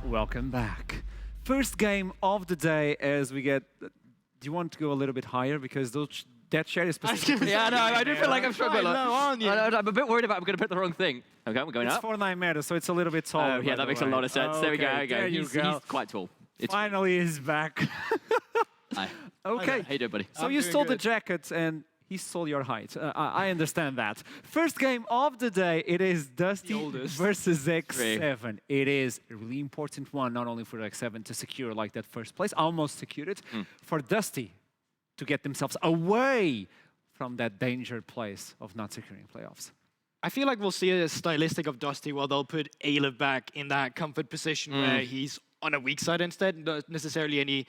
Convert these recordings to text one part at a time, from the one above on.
Welcome back. First game of the day as we get... Do you want to go a little bit higher? Because that share is specific. Yeah, no, I do feel like I'm struggling. I'm a bit worried about I'm going to put the wrong thing. Okay, we're going it's up. 49 meters, so it's a little bit taller. Oh, yeah, that makes a lot of sense. There we go. There you go. He's quite tall. Finally, he's back. Hi. Okay. How you doing, buddy? So you stole the jacket and he stole your height. I understand that. First game of the day, it is Dusty versus X7. It is a really important one, not only for X7 to secure like that first place, almost secured it, for Dusty to get themselves away from that danger place of not securing playoffs. I feel like we'll see a stylistic of Dusty where they'll put Aleph back in that comfort position where he's on a weak side instead, not necessarily any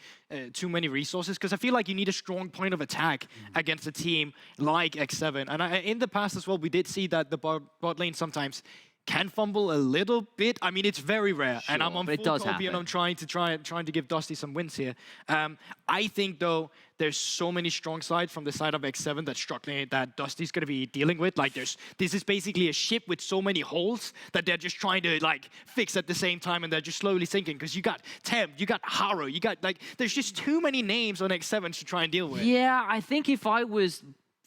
too many resources, because I feel like you need a strong point of attack against a team like X7. And in the past as well, we did see that the bot lane sometimes can fumble a little bit. I mean, it's very rare, and I'm on full copy, and I'm trying to give Dusty some wins here. I think though there's so many strong sides from the side of X7 that's struggling that Dusty's going to be dealing with. Like this is basically a ship with so many holes that they're just trying to like fix at the same time, and they're just slowly sinking because you got Temp, you got Haro, you got like there's just too many names on X7 to try and deal with. Yeah, I think if I was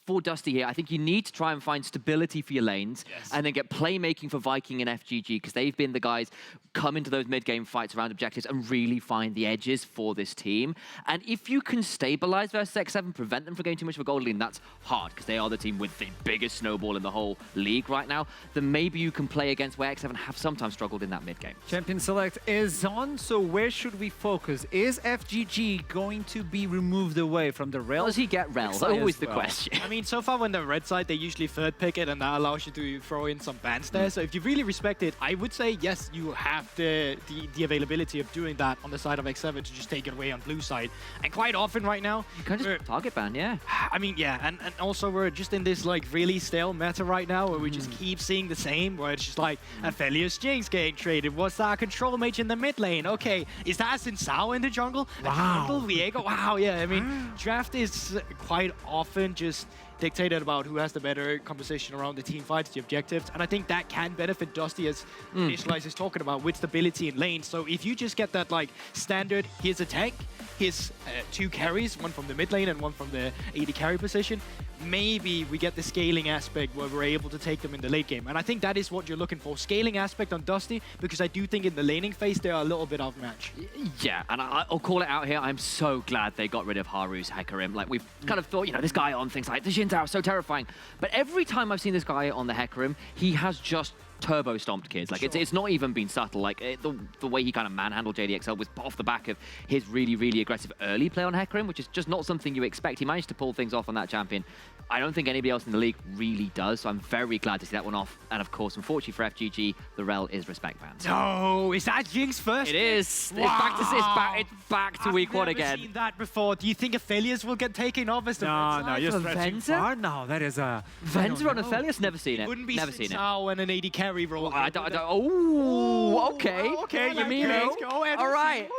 for Dusty here, I think you need to try and find stability for your lanes and then get playmaking for Viking and FGG, because they've been the guys come into those mid-game fights around objectives and really find the edges for this team. And if you can stabilize versus X7, prevent them from getting too much of a gold lead, that's hard because they are the team with the biggest snowball in the whole league right now, then maybe you can play against where X7 have sometimes struggled in that mid-game. Champion Select is on, so where should we focus? Is FGG going to be removed away from the rail? Does he get rail? That's always the question. I mean, so far when the red side, they usually third pick it, and that allows you to throw in some bans there. So if you really respect it, I would say yes, you have the availability of doing that on the side of X7 to just take it away on blue side. And quite often right now, you can just target ban, yeah. I mean, yeah, and also we're just in this like really stale meta right now where we just keep seeing the same, where it's just like Aphelios Jinx getting traded. What's that control mage in the mid lane? Okay, is that Xin Sao in the jungle? Wow. Jungle Viego? Wow, yeah, I mean, draft is quite often just dictated about who has the better composition around the team fights, the objectives, and I think that can benefit Dusty, as Initialize is talking about, with stability in lane. So if you just get that like standard, here's a tank, here's two carries, one from the mid lane and one from the AD carry position, maybe we get the scaling aspect where we're able to take them in the late game. And I think that is what you're looking for, scaling aspect on Dusty, because I do think in the laning phase they're a little bit outmatched. Yeah, and I'll call it out here, I'm so glad they got rid of Haru's Hecarim. Like, we've kind of thought, you know, this guy on things like the Xin Zhao, so terrifying. But every time I've seen this guy on the Hecarim, he has just turbo stomped kids. Like, it's not even been subtle. Like, the way he kind of manhandled JDXL was off the back of his really, really aggressive early play on Hecarim, which is just not something you expect. He managed to pull things off on that champion. I don't think anybody else in the league really does, so I'm very glad to see that one off. And of course, unfortunately for FGG, the rel is respect banned. No, is that Jinx first? It is. Wow. It's back to week one again. I've never seen that before. Do you think Aphelios will get taken off as the No, you're stretching far. No, that is a... Venza on Aphelios? Never seen it. Wouldn't be never seen it. And an AD carry role. Oh, okay. Okay, you mean let's go. All right.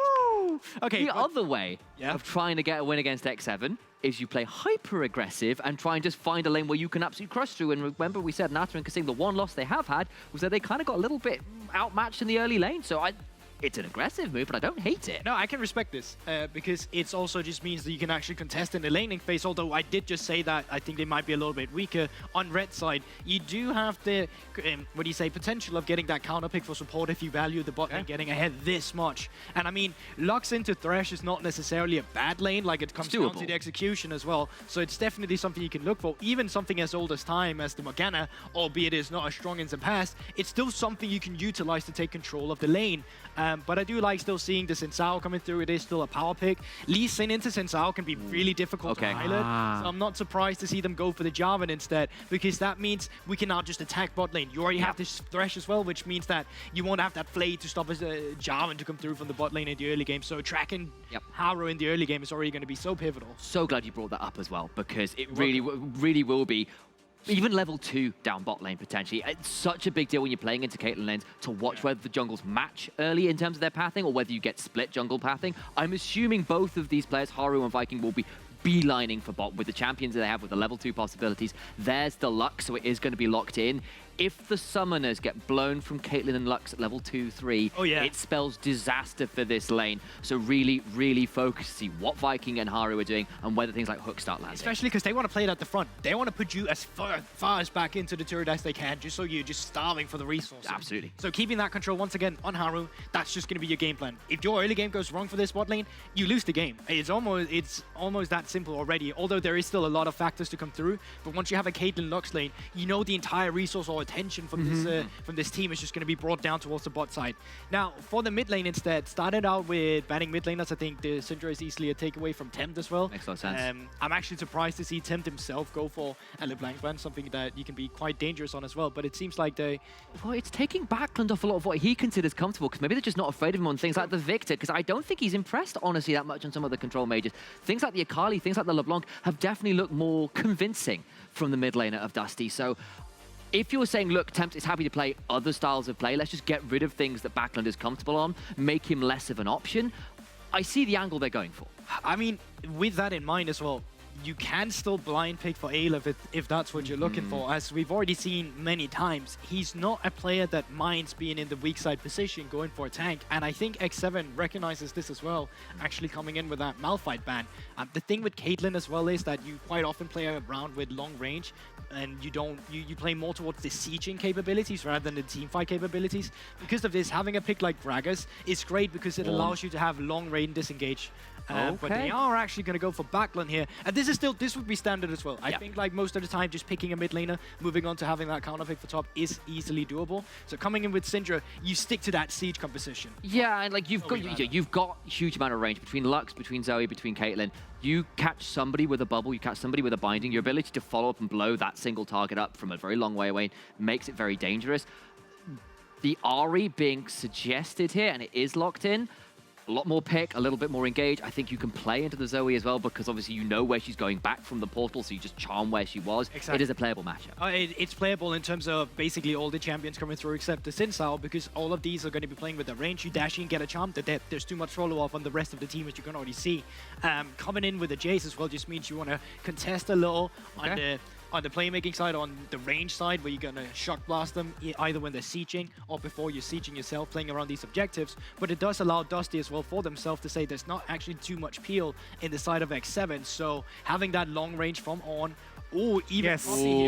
Okay. The other way of trying to get a win against X7 is you play hyper-aggressive and try and just find a lane where you can absolutely crush through. And remember, we said Nata and Kasim, the one loss they have had was that they kind of got a little bit outmatched in the early lane. So it's an aggressive move, but I don't hate it. No, I can respect this because it also just means that you can actually contest in the laning phase, although I did just say that I think they might be a little bit weaker on red side. You do have the, what do you say, potential of getting that counter pick for support if you value the bot lane getting ahead this much. And I mean, Lux into Thresh is not necessarily a bad lane, like it comes down to the execution as well. So it's definitely something you can look for. Even something as old as time as the Morgana, albeit is not as strong as the past, it's still something you can utilize to take control of the lane. But I do like still seeing the Xin Sao coming through. It is still a power pick. Lee Sin into Xin Sao can be really difficult to pilot. So I'm not surprised to see them go for the Jarvan instead, because that means we can now just attack bot lane. You already have this Thresh as well, which means that you won't have that Flay to stop a Jarvan to come through from the bot lane in the early game. So tracking Haro in the early game is already going to be so pivotal. So glad you brought that up as well, because it really will be even level 2 down bot lane, potentially. It's such a big deal when you're playing into Caitlyn lanes to watch whether the jungles match early in terms of their pathing or whether you get split jungle pathing. I'm assuming both of these players, Haru and Viking, will be beelining for bot with the champions that they have with the level 2 possibilities. There's the Lux, so it is going to be locked in. If the summoners get blown from Caitlyn and Lux at level 2, 3, it spells disaster for this lane. So really, really focus to see what Viking and Haru are doing and whether things like hooks start landing. Especially because they want to play it at the front. They want to put you as far as back into the turret as they can, just so you're just starving for the resources. Absolutely. So keeping that control once again on Haru, that's just going to be your game plan. If your early game goes wrong for this bot lane, you lose the game. It's almost that simple already, although there is still a lot of factors to come through. But once you have a Caitlyn Lux lane, you know the entire resource or attention from this team is just going to be brought down towards the bot side. Now, for the mid lane instead, started out with banning mid laners. I think the Syndra is easily a takeaway from Tempt as well. Makes a lot of sense. I'm actually surprised to see Tempt himself go for a LeBlanc ban, something that you can be quite dangerous on as well. But it seems like they... Well, it's taking Backlund off a lot of what he considers comfortable, because maybe they're just not afraid of him on things like the Victor, because I don't think he's impressed, honestly, that much on some of the control mages. Things like the Akali, things like the LeBlanc have definitely looked more convincing from the mid laner of Dusty. So if you're saying, look, Tempt is happy to play other styles of play, let's just get rid of things that Backlund is comfortable on, make him less of an option, I see the angle they're going for. I mean, with that in mind as well, you can still blind pick for Aleph if that's what you're looking for. As we've already seen many times, he's not a player that minds being in the weak side position, going for a tank. And I think X7 recognizes this as well, actually coming in with that Malphite ban. The thing with Caitlyn as well is that you quite often play around with long range, and you play more towards the sieging capabilities rather than the teamfight capabilities. Because of this, having a pick like Gragas is great because it allows you to have long range disengage. But they are actually going to go for Backlund here. And this would be standard as well. I think like most of the time, just picking a mid laner, moving on to having that counter pick for top is easily doable. So coming in with Syndra, you stick to that siege composition. Yeah, and like you've got a huge amount of range between Lux, between Zoe, between Caitlyn. You catch somebody with a bubble, you catch somebody with a binding, your ability to follow up and blow that single target up from a very long way away makes it very dangerous. The Ahri being suggested here, and it is locked in. A lot more pick, a little bit more engage. I think you can play into the Zoe as well because obviously you know where she's going back from the portal, so you just charm where she was. Exactly. It is a playable matchup. It's playable in terms of basically all the champions coming through except the Sin style, because all of these are going to be playing with the range. You dash in, get a charm, there's too much follow-up on the rest of the team, as you can already see. Coming in with the Jace as well just means you want to contest a little on the playmaking side, on the range side, where you're going to shock blast them either when they're sieging or before you're sieging yourself, playing around these objectives. But it does allow Dusty as well for themselves to say there's not actually too much peel in the side of X7. So having that long range from on, here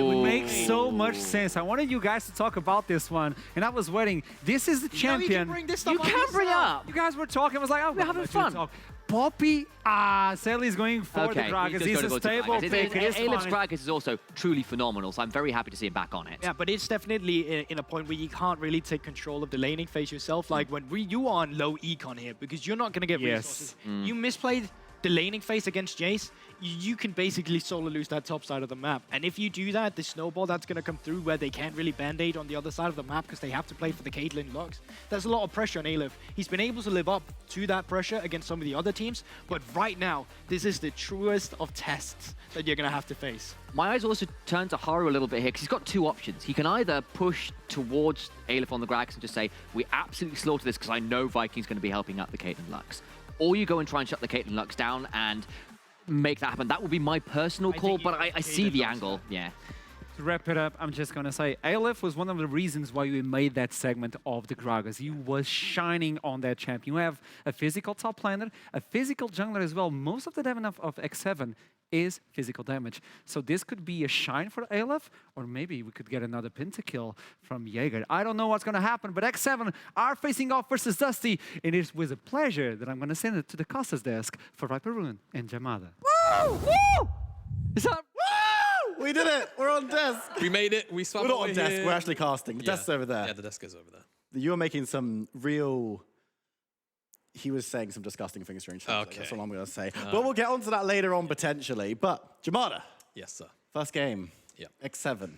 would make so much sense. I wanted you guys to talk about this one, and I was waiting. This is the champion. You can bring this stuff You can bring up. You guys were talking. I was like, oh, we're having fun. Poppy, Sally's going for the Gragas. He's a stable pick. Alep's Gragas is also truly phenomenal, so I'm very happy to see him back on it. Yeah, but it's definitely in a point where you can't really take control of the laning phase yourself. Like when you are on low econ here, because you're not going to get resources. You misplayed the laning phase against Jace, you can basically solo lose that top side of the map. And if you do that, the snowball that's going to come through where they can't really band-aid on the other side of the map because they have to play for the Caitlyn Lux, there's a lot of pressure on Aleph. He's been able to live up to that pressure against some of the other teams, but right now, this is the truest of tests that you're going to have to face. My eyes also turn to Haru a little bit here because he's got two options. He can either push towards Aleph on the Gragas and just say, we absolutely slaughter this because I know Viking's going to be helping out the Caitlyn Lux. Or you go and try and shut the Caitlyn Lux down and make that happen. That would be my personal call, but I see the angle. Yeah. To wrap it up, I'm just going to say, Aleph was one of the reasons why we made that segment of the Gragas. He was shining on that champion. You have a physical top laner, a physical jungler as well. Most of the damage of X7 is physical damage. So this could be a shine for Aleph, or maybe we could get another pentakill from Jaeger. I don't know what's going to happen, but X7 are facing off versus Dusty, and it's with a pleasure that I'm going to send it to the Costa's desk for Viperun and Jamada. Woo! Woo! Is that... Woo! We did it! We're on desk! We made it. We swapped. We're not on desk, we're actually casting. The desk's over there. Yeah, the desk is over there. You were making some real... He was saying some disgusting things during chat. Okay. That's all I'm going to say. But we'll get onto that later on, potentially. But, Jamada. Yes, sir. First game. Yeah. X7.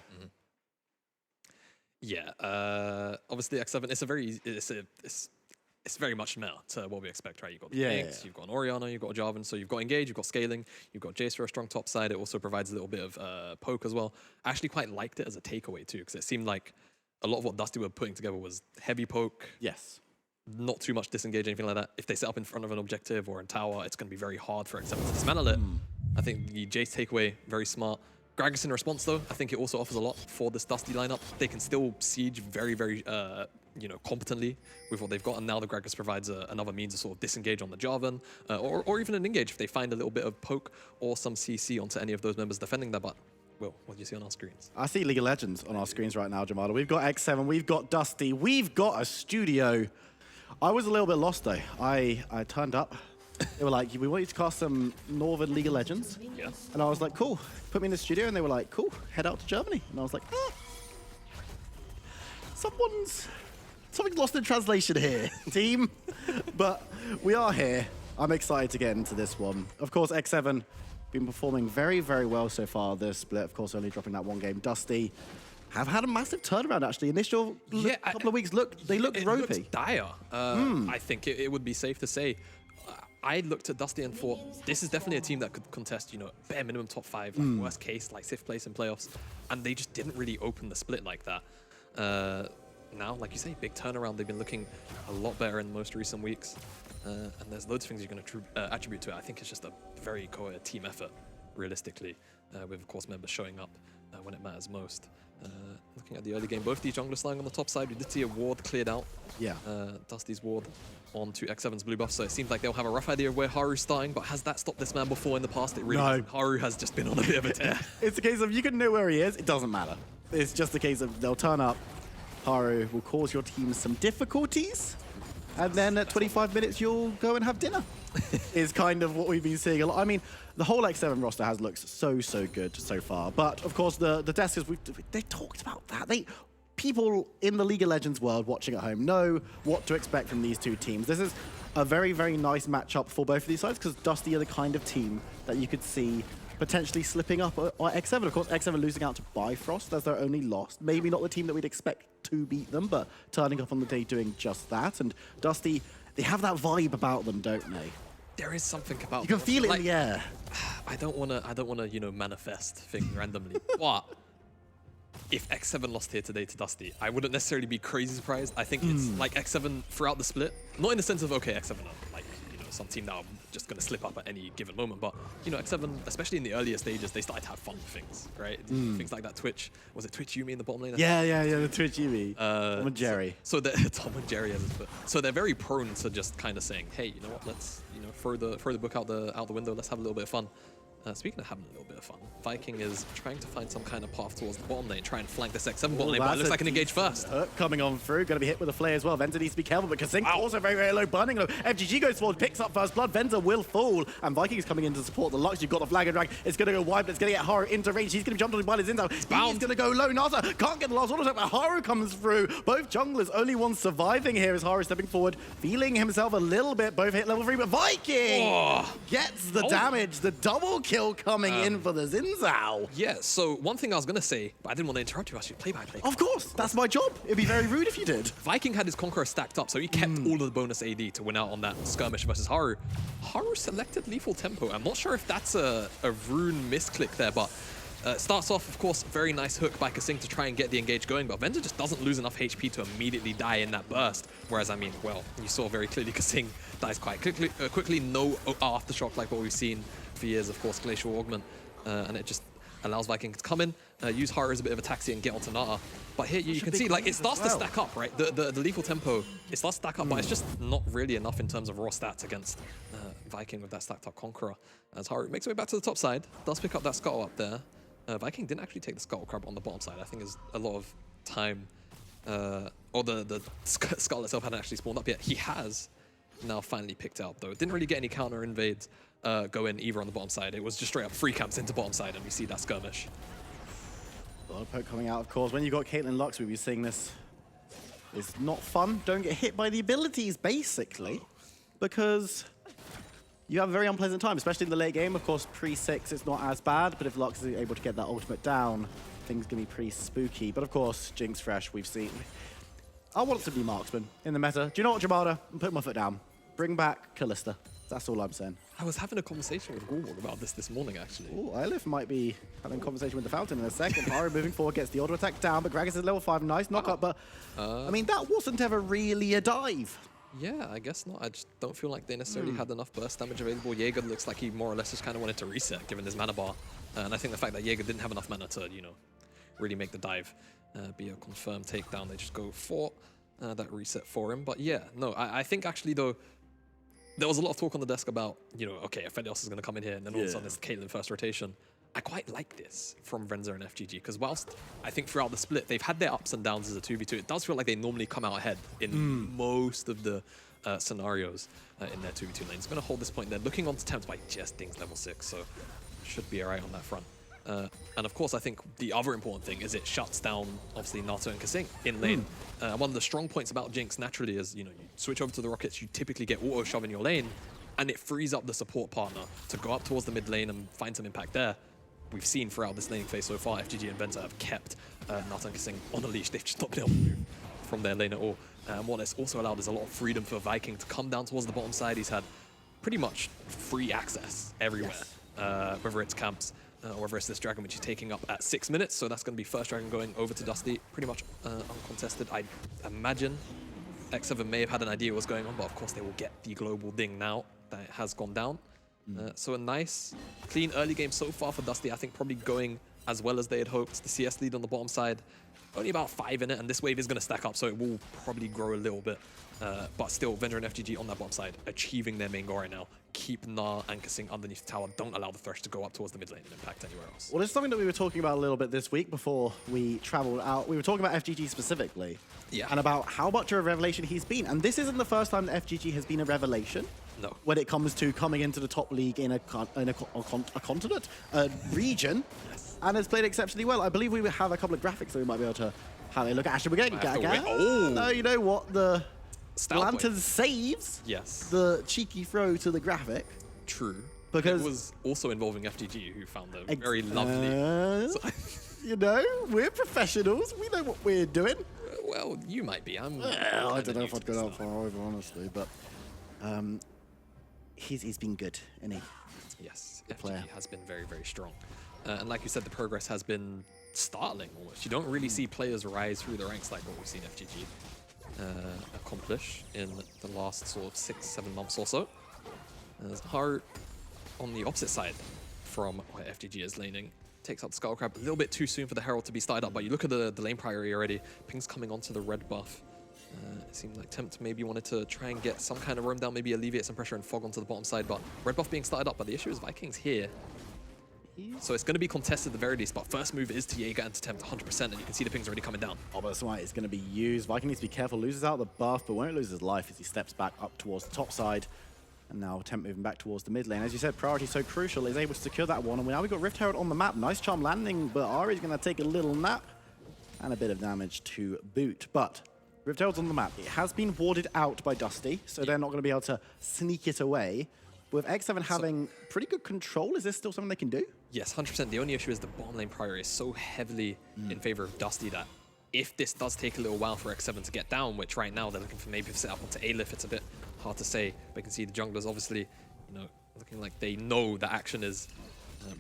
Yeah. Obviously, X7. It's a very. It's it's very much similar to what we expect, right? You've got the Yeah, Pigs, yeah. you've got an Orianna, you've got a Jarvan, so you've got Engage, you've got Scaling, you've got Jace for a strong top side. It also provides a little bit of poke as well. I actually quite liked it as a takeaway too, because it seemed like a lot of what Dusty were putting together was heavy poke, Yes. not too much disengage, anything like that. If they set up in front of an objective or in tower, it's going to be very hard for X7 to dismantle it. I think the Jace takeaway, very smart. Gragas in response though, I think it also offers a lot for this Dusty lineup. They can still siege very, very, competently with what they've got, and now the Gragas provides another means to sort of disengage on the Jarvan, or even an engage if they find a little bit of poke or some CC onto any of those members defending that. But Will, what do you see on our screens? I see League of Legends on our screens right now, Jamala. We've got X7, we've got Dusty, we've got a studio. I was a little bit lost though. I turned up. They were like, we want you to cast some Northern League of Legends. Yeah. And I was like, cool. Put me in the studio, and they were like, cool, head out to Germany. And I was like, something's lost in translation here, team. But we are here. I'm excited to get into this one. Of course, X7 been performing very, very well so far this split. Of course, only dropping that one game. Dusty have had a massive turnaround, actually. Initial couple of weeks, they looked it ropey. looked dire. I think it would be safe to say. I looked at Dusty and thought, this is definitely a team that could contest, bare minimum top 5, like worst case, like 6th place in playoffs. And they just didn't really open the split like that. Now, like you say, big turnaround. They've been looking a lot better in the most recent weeks. And there's loads of things you're going to attribute to it. I think it's just a very team effort, realistically, with, of course, members showing up when it matters most. Looking at the early game, both these junglers lying on the top side. We did see a ward cleared out. Yeah. Dusty's ward onto X7's blue buff, so it seems like they'll have a rough idea of where Haru's starting, but has that stopped this man before in the past? It really hasn't. Haru has just been on a bit of a tear. It's a case of you can know where he is, it doesn't matter. It's just a case of they'll turn up, Haru will cause your team some difficulties, and then at 25 minutes you'll go and have dinner. Is kind of what we've been seeing a lot. I mean, the whole X7 roster has looked so good so far, but of course the Deskers, they talked about that. People in the League of Legends world watching at home know what to expect from these two teams. This is a very, very nice matchup for both of these sides, because Dusty are the kind of team that you could see potentially slipping up on X7. Of course, X7 losing out to Bifrost as their only loss. Maybe not the team that we'd expect to beat them, but turning up on the day doing just that. And Dusty, they have that vibe about them, don't they? There is something about you can feel it in the air. I don't wanna, manifest things randomly. But if X7 lost here today to Dusty, I wouldn't necessarily be crazy surprised. I think it's like X7 throughout the split, not in the sense of, okay, X7 are like, some team that are just going to slip up at any given moment, but, X7, especially in the earlier stages, they started to have fun with things, right? Things like that Twitch, was it Twitch Yumi in the bottom lane? Yeah, the Twitch Yumi. Tom and Jerry. So they're Tom and Jerry, so they're very prone to just kind of saying, hey, you know what, let's, throw the book out the window, let's have a little bit of fun. Speaking of having a little bit of fun, Viking is trying to find some kind of path towards the bottom lane, try and flank this X7 bottom lane, but it looks like an engage first. Coming on through, going to be hit with a flare as well. Venza needs to be careful, but Kasink also very, very low, burning low. FGG goes forward, picks up first blood. Venza will fall, and Viking is coming in to support the Lux. You've got the flag and drag. It's going to go wide, but it's going to get Haru into range. He's going to jump on his Zinzao. He's going to go low. Nasa can't get the last auto attack, but Haru comes through. Both junglers, only one surviving here as Haru stepping forward, feeling himself a little bit. Both hit level 3, but Viking gets the damage. The double kill coming in for the Zinzao. Yeah, so one thing I was going to say, but I didn't want to interrupt you, actually, play by play. Of course, that's my job. It'd be very rude if you did. Viking had his Conqueror stacked up, so he kept all of the bonus AD to win out on that skirmish versus Haru. Haru selected lethal tempo. I'm not sure if that's a rune misclick there, but starts off, of course, very nice hook by Kasink to try and get the engage going, but Venza just doesn't lose enough HP to immediately die in that burst. Whereas, I mean, well, you saw very clearly Kasink dies quite quickly, no aftershock like what we've seen for years, of course, Glacial Augment. And it just allows Viking to come in, use Haru as a bit of a taxi and get onto Nata. But here you can see, like, it starts to stack up, right? The lethal tempo, it starts to stack up, but it's just not really enough in terms of raw stats against Viking with that stacked up Conqueror. As Haru makes his way back to the top side, does pick up that Scuttle up there. Viking didn't actually take the Scuttle Crab on the bottom side. I think there's a lot of time, or the Scuttle itself hadn't actually spawned up yet. He has now finally picked it up, though. Didn't really get any counter invades go in either on the bottom side. It was just straight up free camps into bottom side, and we see that skirmish. A lot of poke coming out, of course. When you've got Caitlyn Lux, we'll be seeing this. It's not fun. Don't get hit by the abilities, basically, because you have a very unpleasant time, especially in the late game. Of course, pre-6, it's not as bad, but if Lux is able to get that ultimate down, things can be pretty spooky. But of course, Jinx Fresh, we've seen. I want it to be marksman in the meta. Do you know what, Jamada? I'm putting my foot down. Bring back Callista. That's all I'm saying. I was having a conversation with Gorborg about this morning, actually. Ooh, Ilif might be having a conversation with the Fountain in a second. Haru moving forward, gets the auto attack down, but Gragas is level 5. Nice knockup, but I mean, that wasn't ever really a dive. Yeah, I guess not. I just don't feel like they necessarily had enough burst damage available. Jaeger looks like he more or less just kind of wanted to reset, given his mana bar. And I think the fact that Jaeger didn't have enough mana to, really make the dive be a confirmed takedown. They just go for that reset for him. But yeah, no, I think actually, though, there was a lot of talk on the desk about, okay, Fedios is going to come in here, and then all of a sudden it's Caitlyn first rotation. I quite like this from Venza and FGG, because whilst I think throughout the split, they've had their ups and downs as a 2v2, it does feel like they normally come out ahead in most of the scenarios in their 2v2 lanes. Going to hold this point. They're looking on to Tempt by just Ding's level 6, so should be all right on that front. And of course, I think the other important thing is it shuts down, obviously, Nato and Kasing in lane. One of the strong points about Jinx, naturally, is, you switch over to the Rockets, you typically get auto-shove in your lane, and it frees up the support partner to go up towards the mid lane and find some impact there. We've seen throughout this laning phase so far, FGG and Venza have kept Nato and Kasing on a leash. They've just not been able to move from their lane at all. And what it's also allowed is a lot of freedom for Viking to come down towards the bottom side. He's had pretty much free access everywhere, whether it's camps, or whether it's this dragon, which is taking up at 6 minutes. So that's going to be first dragon going over to Dusty, pretty much uncontested. I imagine X7 may have had an idea what was going on, but of course they will get the global ding now that it has gone down. So a nice, clean early game so far for Dusty. I think probably going as well as they had hoped. The CS lead on the bottom side, only about 5 in it, and this wave is going to stack up, so it will probably grow a little bit. But still, Vendor and FGG on that bottom side, achieving their main goal right now. Keep Na and Kasing underneath the tower. Don't allow the Thresh to go up towards the mid lane and impact anywhere else. Well, it's something that we were talking about a little bit this week before we traveled out. We were talking about FGG specifically. Yeah. And about how much of a revelation he's been. And this isn't the first time that FGG has been a revelation. No. When it comes to coming into the top league in a continent, a region, and has played exceptionally well. I believe we have a couple of graphics that we might be able to have a look at. Actually, we're getting No, you know what? The Lantern saves the cheeky throw to the graphic. True. Because it was also involving FGG, who found a very lovely... we're professionals. We know what we're doing. Well, you might be. I don't know if I'd go that far over, honestly, but he's been good, isn't he? Yes, FGG has been very, very strong. And like you said, the progress has been startling almost. You don't really see players rise through the ranks like what we've seen FGG accomplish in the last sort of 6-7 months or so. There's Haru on the opposite side from where FGG is laning. Takes out the Skullcrab a little bit too soon for the Herald to be started up, but you look at the lane priority already. Ping's coming onto the red buff. It seemed like Tempt maybe wanted to try and get some kind of roam down, maybe alleviate some pressure and fog onto the bottom side, but red buff being started up, but the issue is Vikings here. So it's going to be contested at the very least, but first move is to Jaeger and to Tempt 100%, and you can see the ping's already coming down. Oh, but Smite is going to be used. Viking needs to be careful, loses out the buff, but won't lose his life as he steps back up towards the top side. And now Tempt moving back towards the mid lane. As you said, priority so crucial, is able to secure that one. And now we've got Rift Herald on the map. Nice charm landing, but Ari's going to take a little nap and a bit of damage to boot. But Rift Herald's on the map. It has been warded out by Dusty, so they're not going to be able to sneak it away. With X7 having pretty good control, is this still something they can do? Yes, 100%. The only issue is the bottom lane priority is so heavily in favor of Dusty that if this does take a little while for X7 to get down, which right now they're looking for maybe to set up onto Alif, it's a bit hard to say. But you can see the junglers obviously, looking like they know that action is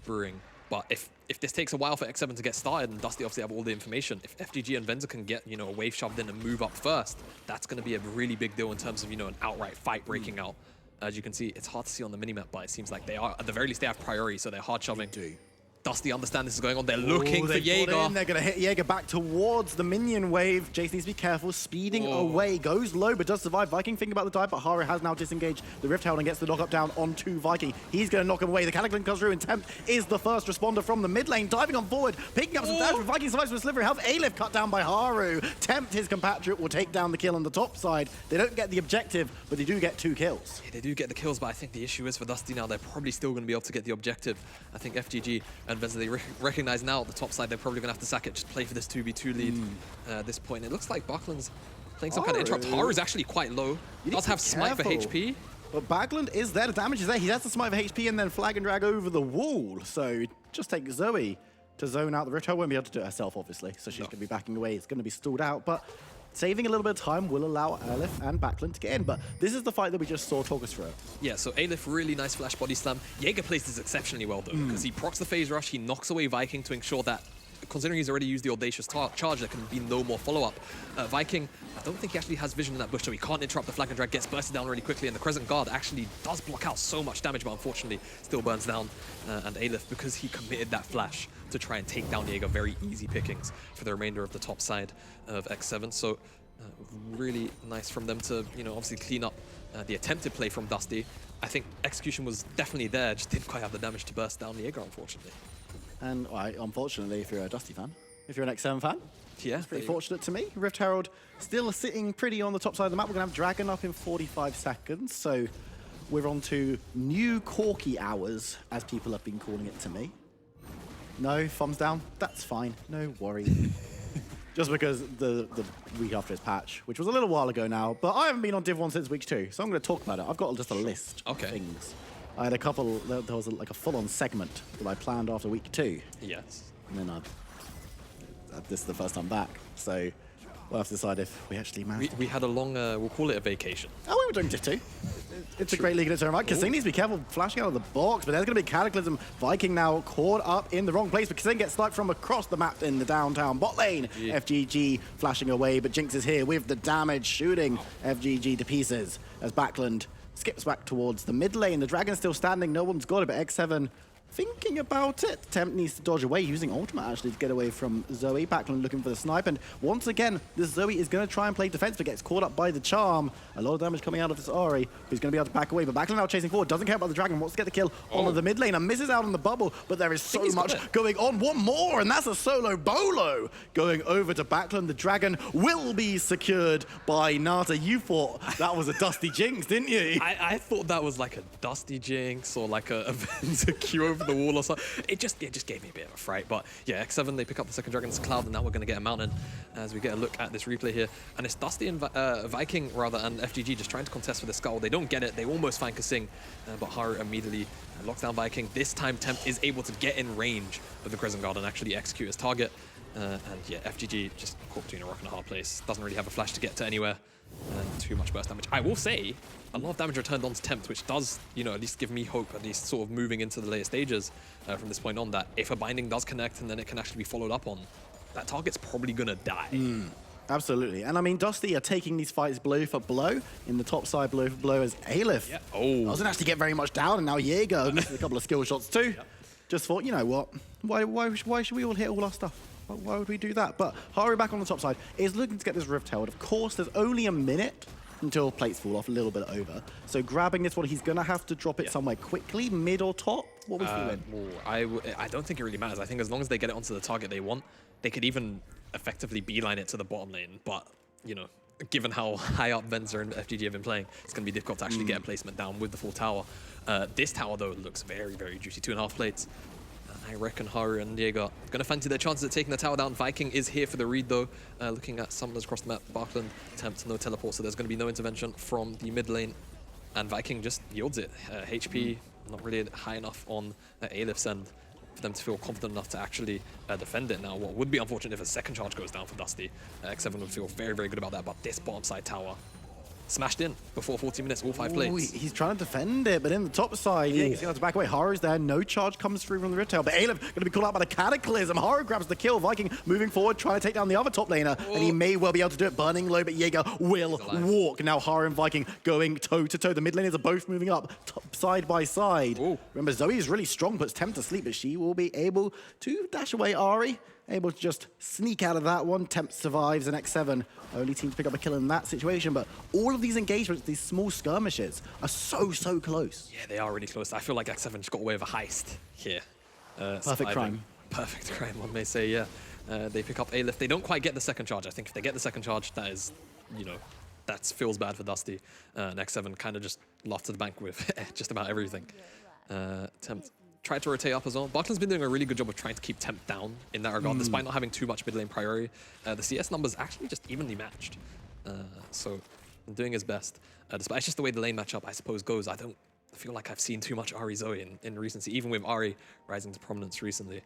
brewing. But if this takes a while for X7 to get started, and Dusty obviously have all the information, if FGG and Venza can get, a wave shoved in and move up first, that's going to be a really big deal in terms of, an outright fight breaking out. As you can see, it's hard to see on the minimap, but it seems like they are, at the very least, they have priority, so they're hard shoving. Dusty understand this is going on. They're looking for Jaeger. They're going to hit Jaeger back towards the minion wave. Jace needs to be careful. Speeding away. Goes low, but does survive. Viking thinking about the dive, but Haru has now disengaged the Rift Herald and gets the knock-up down onto Viking. He's going to knock him away. The Cataclysm comes through, and Tempt is the first responder from the mid lane. Diving on forward, picking up some damage. Viking survives with a sliver of health. Alif cut down by Haru. Tempt, his compatriot, will take down the kill on the top side. They don't get the objective, but they do get 2 kills. Yeah, they do get the kills, but I think the issue is for Dusty now, they're probably still going to be able to get the objective. I think FGG and Venza, they recognize now at the top side they're probably going to have to sack it, just play for this 2v2 lead at this point. It looks like Buckland's playing some kind of interrupt. Haru's actually quite low. He does have smite for HP. But Bagland is there, the damage is there. He has to smite for HP and then flag and drag over the wall. So just take Zoe to zone out the Rift Herald. Won't be able to do it herself, obviously. So she's going to be backing away. It's going to be stalled out. But saving a little bit of time will allow Aleph and Backlund to get in. But this is the fight that we just saw. Talk us through it. Yeah, so Aleph, really nice flash body slam. Jaeger plays this exceptionally well, though, because he procs the phase rush, he knocks away Viking to ensure that, considering he's already used the audacious charge, there can be no more follow-up. Viking, I don't think he actually has vision in that bush, so he can't interrupt the flank and drag, gets bursted down really quickly, and the Crescent Guard actually does block out so much damage, but unfortunately still burns down. And Aleph, because he committed that flash to try and take down Jaeger, very easy pickings for the remainder of the top side of X7. So really nice from them to, obviously clean up the attempted play from Dusty. I think execution was definitely there, just didn't quite have the damage to burst down Jaeger, unfortunately. And unfortunately, if you're a Dusty fan, if you're an X7 fan, yeah, it's pretty fortunate to me. Rift Herald still sitting pretty on the top side of the map. We're going to have Dragon up in 45 seconds, so we're on to new Corky hours, as people have been calling it to me. No, thumbs down, that's fine, no worry. Just because the week after his patch, which was a little while ago now, but I haven't been on Div 1 since week 2, so I'm going to talk about it. I've got just a list of things. I had a couple, there was like a full-on segment that I planned after week 2. Yes. And then this is the first time back, so we'll have to decide if we actually managed. We had a long, we'll call it a vacation. Oh, we were doing Div 2. It's a great league in its own right. Kasing needs to be careful flashing out of the box, but there's going to be Cataclysm. Viking now caught up in the wrong place, but Kasing gets sniped from across the map in the downtown bot lane. Yeah. FGG flashing away, but Jinx is here with the damage, shooting FGG to pieces as Backlund skips back towards the mid lane. The Dragon's still standing, no one's got it, but X7 thinking about it. Tempt needs to dodge away, using ultimate actually to get away from Zoe. Backlund looking for the snipe, and once again, this Zoe is going to try and play defense, but gets caught up by the charm. A lot of damage coming out of this Ahri, who's going to be able to back away, but Backlund now chasing forward, doesn't care about the Dragon, wants to get the kill onto the mid lane, and misses out on the bubble, but there is so much going on. One more, and that's a solo bolo going over to Backlund. The Dragon will be secured by Nata. You thought that was a Dusty Jinx, didn't you? I thought that was like a Dusty Jinx or like a Venza Q over the wall or something. It just gave me a bit of a fright. But yeah, X7, they pick up the second Dragon's Cloud, and now we're going to get a mountain as we get a look at this replay here. And it's Dusty and Viking, rather, and FGG just trying to contest for the skull. They don't get it. They almost find Kasing, but Haru immediately locks down Viking. This time, Tempt is able to get in range of the Crescent Guard and actually execute his target. And yeah, FGG just caught between a rock and a hard place. Doesn't really have a flash to get to anywhere. And too much burst damage. I will say, a lot of damage returned onto Tempt, which does, at least give me hope, at least sort of moving into the later stages from this point on, that if a binding does connect and then it can actually be followed up on, that target's probably going to die. Absolutely. And I mean, Dusty are taking these fights blow for blow. In the top side, blow for blow as Aleph doesn't actually get very much down, and now Jaeger misses a couple of skill shots too. Just thought, you know what? Why should we all hit all our stuff? Why would we do that? But Haru back on the top side is looking to get this Rift held. Of course, there's only a minute until plates fall off, a little bit over. So grabbing this one, he's going to have to drop it somewhere quickly, mid or top. What are we feeling? I don't think it really matters. I think as long as they get it onto the target they want, they could even effectively beeline it to the bottom lane. But, given how high up Venza and FGG have been playing, it's going to be difficult to actually get a placement down with the full tower. This tower, though, looks very, very juicy. 2.5 plates. I reckon Haru and Jaeger going to fancy their chances at taking the tower down. Viking is here for the read, though. Looking at summoners across the map, Backlund attempts no teleport, so there's going to be no intervention from the mid lane. And Viking just yields it. HP not really high enough on Aleph's end for them to feel confident enough to actually defend it. Now, what would be unfortunate if a second charge goes down for Dusty. X7 would feel very, very good about that, but this bottom side tower smashed in before 40 minutes, all 5 plates. He's trying to defend it, but in the top side, he's going to have to back away. Haru's there, no charge comes through from the Rift Tail, but Aleph going to be called out by the Cataclysm. Haru grabs the kill. Viking moving forward, trying to take down the other top laner, and he may well be able to do it. Burning low, but Jaeger will walk. Now Haru and Viking going toe-to-toe. The mid laners are both moving up, side by side. Remember, Zoe is really strong, puts Tempt to sleep, but she will be able to dash away Ahri. Able to just sneak out of that one. Tempt survives, and X7 only team to pick up a kill in that situation. But all of these engagements, these small skirmishes, are so close. Yeah, they are really close. I feel like X7 just got away with a heist here. Perfect crime. Perfect crime, one may say, yeah. They pick up Aleph. They don't quite get the second charge. I think if they get the second charge, that is, that feels bad for Dusty. And X7 kind of just laughed to the bank with just about everything. Tempt tried to rotate up as well. Backlund's been doing a really good job of trying to keep Tempt down in that regard, despite not having too much mid lane priority. The CS numbers actually just evenly matched. So doing his best. Despite it's just the way the lane matchup, I suppose, goes. I don't feel like I've seen too much Ahri Zoe in recency, even with Ahri rising to prominence recently.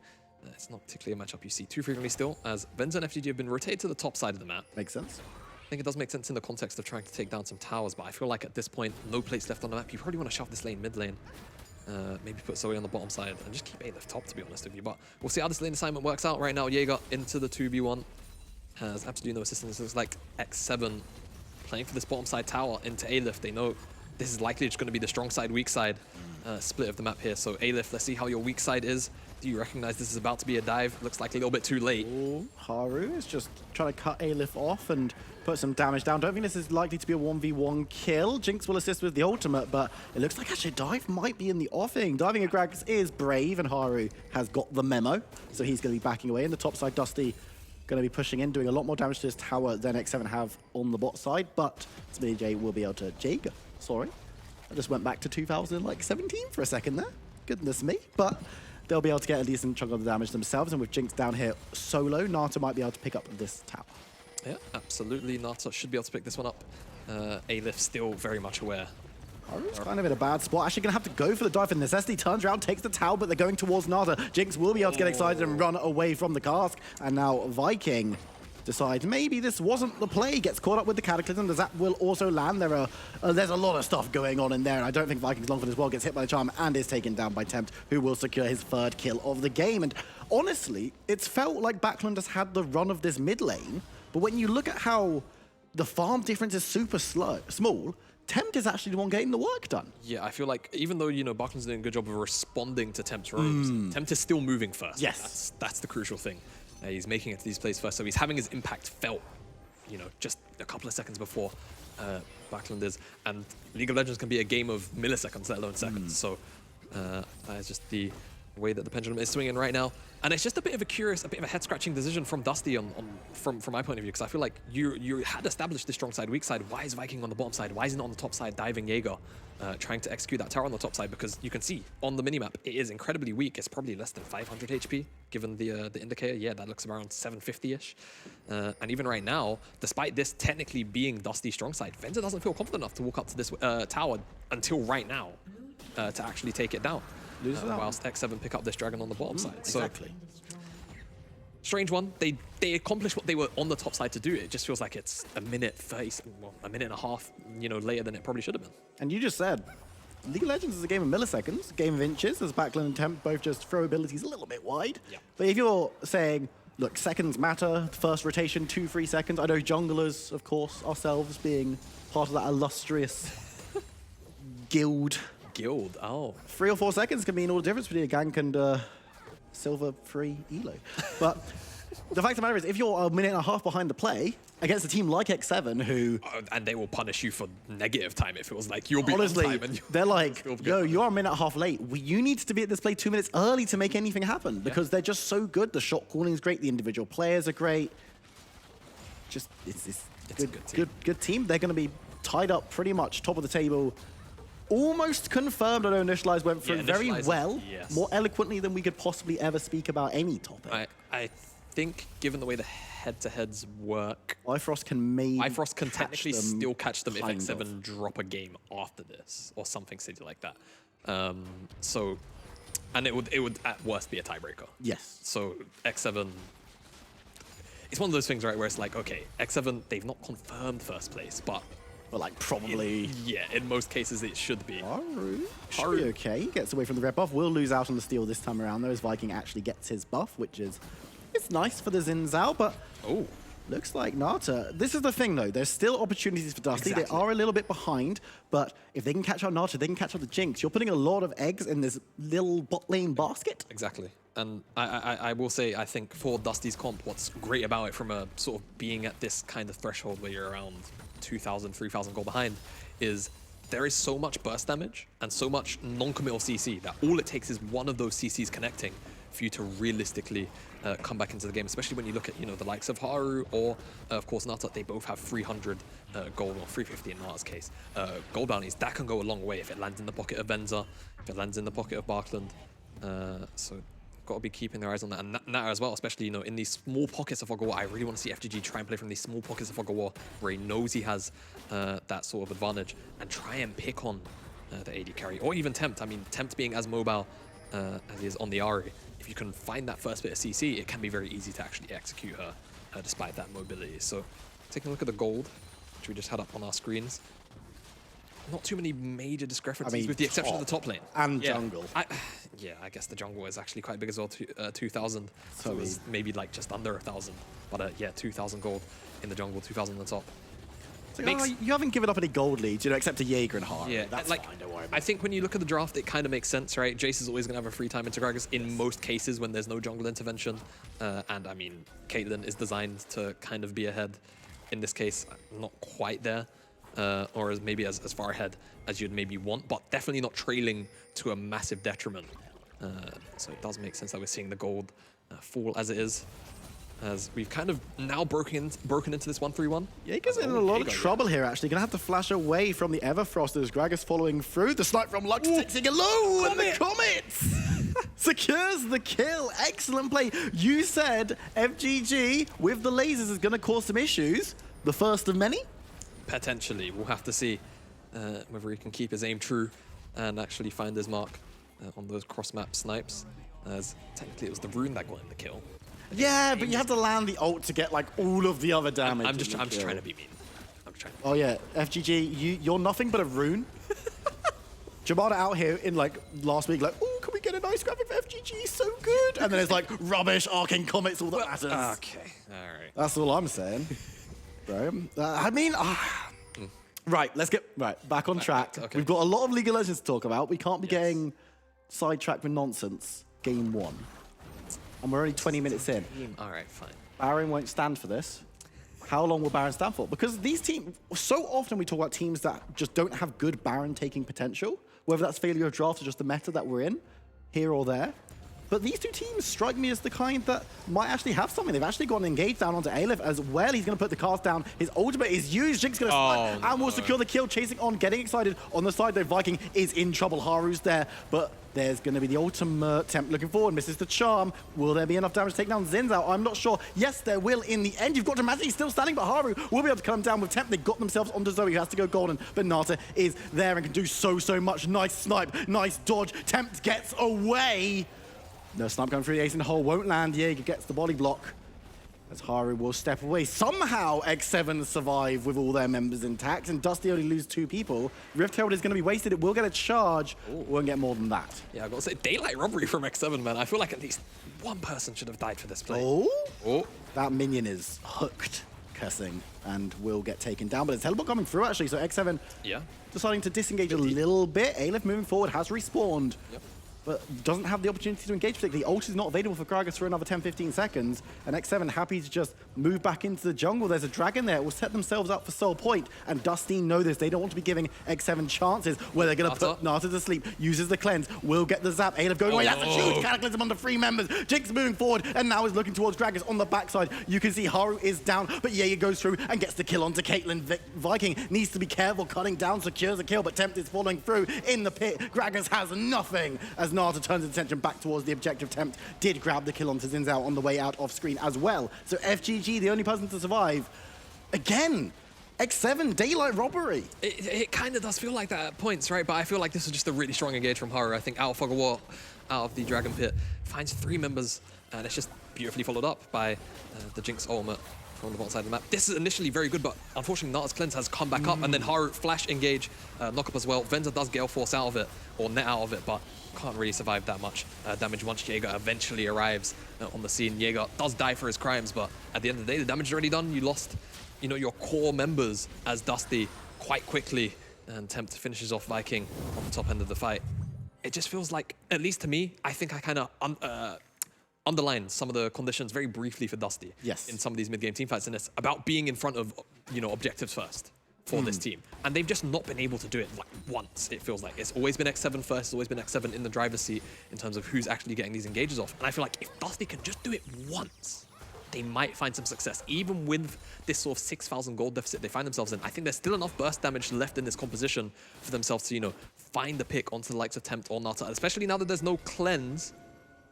It's not particularly a matchup you see too frequently still, as Venza and FGG have been rotated to the top side of the map. Makes sense. I think it does make sense in the context of trying to take down some towers, but I feel like at this point, no plates left on the map. You probably want to shove this lane mid lane. Maybe put Zoe on the bottom side and just keep A left top, to be honest with you. But we'll see how this lane assignment works out. Right now, Jaeger into the 2v1. Has absolutely no assistance. It looks like X7 playing for this bottom side tower into A-Lift. They know this is likely just going to be the strong side, weak side split of the map here. So A-Lift, let's see how your weak side is. Do you recognize this is about to be a dive? Looks like a little bit too late. Ooh, Haru is just trying to cut A-Lift off and put some damage down. Don't think this is likely to be a 1v1 kill. Jinx will assist with the ultimate, but it looks like actually dive might be in the offing. Diving a Gragas is brave, and Haru has got the memo, so he's going to be backing away. In the top side, Dusty going to be pushing in, doing a lot more damage to this tower than X7 have on the bot side, but SMJ will be able to Jaeger. Sorry, I just went back to 2017 for a second there. Goodness me. But they'll be able to get a decent chunk of the damage themselves, and with Jinx down here solo, Nata might be able to pick up this tower. Yeah, absolutely. Nata should be able to pick this one up. A-Lift still very much aware. Haru's kind of in a bad spot. Actually going to have to go for the dive, and Necessity turns around, takes the tower, but they're going towards Nata. Jinx will be able to get excited and run away from the cask, and now Viking decides maybe this wasn't the play, gets caught up with the Cataclysm. The Zap will also land. There's a lot of stuff going on in there, and I don't think Viking's long for as well. Gets hit by the charm and is taken down by Tempt, who will secure his third kill of the game. And honestly, it's felt like Backland has had the run of this mid lane, but when you look at how the farm difference is super small, Tempt is actually the one getting the work done. Yeah, I feel like even though, Buckland's doing a good job of responding to Tempt's roams, Tempt is still moving first. Yes. That's the crucial thing. He's making it to these plays first, so he's having his impact felt, just a couple of seconds before Backland is. And League of Legends can be a game of milliseconds, let alone seconds. So that's just the way that the pendulum is swinging right now. And it's just a bit of a head-scratching decision from Dusty from my point of view, because I feel like you had established the strong side, weak side. Why is Viking on the bottom side? Why isn't it on the top side diving Jaeger, trying to execute that tower on the top side? Because you can see on the minimap, it is incredibly weak. It's probably less than 500 HP, given the indicator. Yeah, that looks around 750-ish. And even right now, despite this technically being Dusty's strong side, Venter doesn't feel confident enough to walk up to this tower until right now to actually take it down. Whilst X7 pick up this dragon on the bottom side. Exactly. So, strange one. They accomplished what they were on the top side to do. It just feels like it's a minute and a half, later than it probably should have been. And you just said, League of Legends is a game of milliseconds, a game of inches, as Backland and Tempt both just throw abilities a little bit wide. Yeah. But if you're saying, look, seconds matter, first rotation, 2-3 seconds, I know junglers, of course, ourselves being part of that illustrious guild. Oh. 3 or 4 seconds can mean all the difference between a gank and silver-free elo. But the fact of the matter is, if you're a minute and a half behind the play against a team like X7, who... and they will punish you for negative time. It feels like you'll be honestly, on time. And they're like, yo, you're a minute and a half late. You need to be at this play 2 minutes early to make anything happen, because they're just so good. The shot calling is great. The individual players are great. Just, it's a good team. They're going to be tied up pretty much top of the table. Almost confirmed. I know Initialize went through very well, more eloquently than we could possibly ever speak about any topic. I think, given the way the head-to-heads work, Bifrost can technically still catch them if X7 drop a game after this, or something silly like that. And it would at worst be a tiebreaker. Yes. So X7, it's one of those things, right, where it's like, okay, X7, they've not confirmed first place, but like probably... in most cases it should be. Haru should be okay. He gets away from the red buff. Will lose out on the steal this time around, though, as Viking actually gets his buff, which is... It's nice for the Xin Zhao, but... Oh. Looks like Nata. This is the thing, though. There's still opportunities for Dusty. Exactly. They are a little bit behind, but if they can catch out Nata, they can catch out the Jinx. You're putting a lot of eggs in this little bot lane basket. Exactly. And I will say, I think for Dusty's comp, what's great about it from a sort of being at this kind of threshold where you're around 2,000, 3,000 gold behind, is there is so much burst damage and so much non-committal CC that all it takes is one of those CCs connecting for you to realistically come back into the game, especially when you look at, the likes of Haru or, of course, Nata. They both have 300 gold, or 350 in Nata's case. Gold bounties, that can go a long way if it lands in the pocket of Venza, if it lands in the pocket of Barkland. So got to be keeping their eyes on that. And Nata as well, especially, in these small pockets of Fog of War. I really want to see FGG try and play from these small pockets of Fog of War where he knows he has that sort of advantage and try and pick on the AD carry, or even Tempt. I mean, Tempt being as mobile as he is on the Ahri, if you can find that first bit of CC, it can be very easy to actually execute her despite that mobility. So taking a look at the gold, which we just had up on our screens. Not too many major discrepancies, with the exception of the top lane. And jungle. I guess the jungle is actually quite big as well, 2,000. So it was maybe like just under 1,000. But yeah, 2,000 gold in the jungle, 2,000 on the top. You haven't given up any gold leads, you know, except to Jaeger and Haru. Yeah, that's like, fine, don't worry about I think when you look at the draft, it kind of makes sense, right? Jace is always going to have a free time into Gragas in most cases when there's no jungle intervention. And I mean, Caitlyn is designed to kind of be ahead. In this case, not quite there. Or maybe as far ahead as you'd maybe want, but definitely not trailing to a massive detriment. So it does make sense that we're seeing the gold fall as it is, as we've kind of now broken into this 1-3-1. Jaeger's in a lot of trouble here, actually. Gonna have to flash away from the Everfrost as Gragas following through. The snipe from Lux takes it alone, and the Comet secures the kill. Excellent play. You said FGG with the lasers is gonna cause some issues. The first of many? Potentially. We'll have to see whether he can keep his aim true and actually find his mark on those cross-map snipes, as technically it was the rune that got him the kill. Yeah, but you have to land the ult to get like all of the other damage. I'm just trying to be mean. I'm trying to be Oh yeah, FGG, you're nothing but a rune. Jamada out here in like last week, like, oh, can we get a nice graphic for FGG? He's so good. And then it's like rubbish, arcane comets, all that matters. Okay, all right. That's all I'm saying. Bro, right, let's get back on track. Okay. We've got a lot of League of Legends to talk about. We can't be getting sidetracked with nonsense. Game 1. And we're only 20 minutes in. All right, fine. Baron won't stand for this. How long will Baron stand for? Because these teams, so often we talk about teams that just don't have good Baron taking potential, whether that's failure of draft or just the meta that we're in, here or there. But these two teams strike me as the kind that might actually have something. They've actually got an engage down onto Aleph as well. He's going to put the cast down. His ultimate is used. Jinx going to snipe and will secure the kill. Chasing on, getting excited. On the side, though, Viking is in trouble. Haru's there, but there's going to be the ultimate temp looking forward. Misses the charm. Will there be enough damage to take down Zinzao? I'm not sure. Yes, there will in the end. You've got Dematic still standing, but Haru will be able to come down with temp. They got themselves onto Zoe, who has to go golden, but Nata is there and can do so much. Nice snipe, nice dodge. Temp gets away. No snipe going through the ace in the hole, won't land. Jaeger gets the body block as Haru will step away. Somehow X7 survive with all their members intact, and Dusty only lose 2 people. Rift Herald is going to be wasted. It will get a charge. Won't get more than that. Yeah, I've got to say, daylight robbery from X7, man. I feel like at least one person should have died for this play. Oh. That minion is hooked, cursing, and will get taken down. But it's teleport coming through, actually, so X7 deciding to disengage a little bit. Aleph moving forward, has respawned. Yep. But doesn't have the opportunity to engage particularly. Ult is not available for Gragas for another 10-15 seconds, and X7 happy to just move back into the jungle. There's a dragon there. It will set themselves up for Soul Point, and Dusty know this. They don't want to be giving X7 chances where they're going to put Nata to sleep. Uses the cleanse, will get the zap. Aleph going away. That's a huge cataclysm under 3 members. Jinx moving forward, and now is looking towards Gragas on the backside. You can see Haru is down, but Jaeger goes through and gets the kill onto Caitlyn. Viking needs to be careful, cutting down, secures a kill, but Tempt is following through in the pit. Gragas has nothing as Nata turns his attention back towards the objective. Tempt did grab the kill onto Zinzao on the way out off screen as well. So FGG, the only person to survive. Again, X7, daylight robbery. It kind of does feel like that at points, right? But I feel like this was just a really strong engage from Haru. I think out of Fog of War, out of the Dragon Pit, finds 3 members, and it's just beautifully followed up by the Jinx ultimate from the bottom side of the map. This is initially very good, but unfortunately Nata's cleanse has come back up, and then Haru flash engage, knock up as well. Venza does Gale Force out of it, or net out of it, but can't really survive that much damage once Jaeger eventually arrives on the scene. Jaeger does die for his crimes, but at the end of the day, the damage is already done. You lost, you know, your core members as Dusty quite quickly, and Tempt finishes off Viking on the top end of the fight. It just feels like, at least to me, I think I kind of underlined some of the conditions very briefly for Dusty in some of these mid-game team fights, and it's about being in front of, you know, objectives first for this team. And they've just not been able to do it like once, it feels like. It's always been X7 first, it's always been X7 in the driver's seat in terms of who's actually getting these engages off. And I feel like if Dusty can just do it once, they might find some success. Even with this sort of 6,000 gold deficit they find themselves in, I think there's still enough burst damage left in this composition for themselves to, you know, find the pick onto the likes of Tempt or Nata. Especially now that there's no cleanse.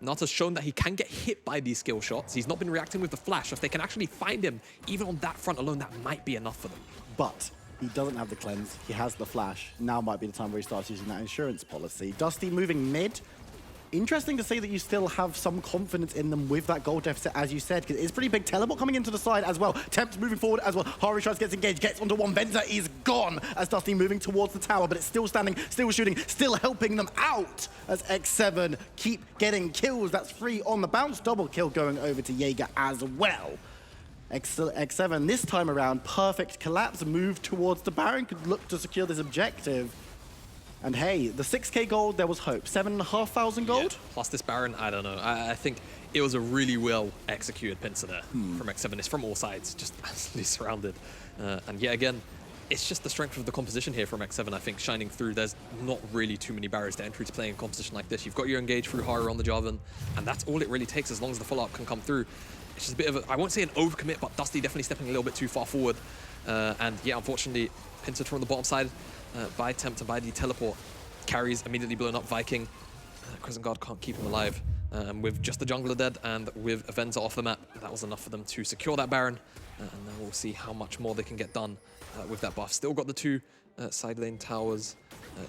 Nata's shown that he can get hit by these skill shots. He's not been reacting with the flash. If they can actually find him, even on that front alone, that might be enough for them. But he doesn't have the cleanse. He has the flash. Now might be the time where he starts using that insurance policy. Dusty moving mid interesting to see that you still have some confidence in them with that goal deficit, as you said, because it's pretty big. Teleport coming into the side as well. Tempt moving forward as well. Haru tries to get engaged, gets onto one. Venza is gone as Dusty moving towards the tower, but it's still standing, still shooting, still helping them out as X7 keep getting kills. That's 3 on the bounce. Double kill going over to Jaeger as well. X7 this time around, perfect collapse, move towards the Baron, could look to secure this objective. And hey, the 6k gold, there was hope. 7,500 gold? Yeah. Plus this Baron, I don't know. I think it was a really well executed pincer there from X7. It's from all sides, just absolutely surrounded. And yet again, it's just the strength of the composition here from X7, I think, shining through. There's not really too many barriers to entry to playing a composition like this. You've got your engage through Haru on the Jarvan, and that's all it really takes as long as the follow-up can come through. It's just a bit of a, I won't say an overcommit, but Dusty definitely stepping a little bit too far forward. And yeah, unfortunately, pincered from the bottom side by Tempt and by the teleport. Carries immediately blown up Viking. Crescent Guard can't keep him alive. With just the jungler dead and with Avenza off the map, that was enough for them to secure that Baron. And now we'll see how much more they can get done with that buff. Still got the 2 side lane towers,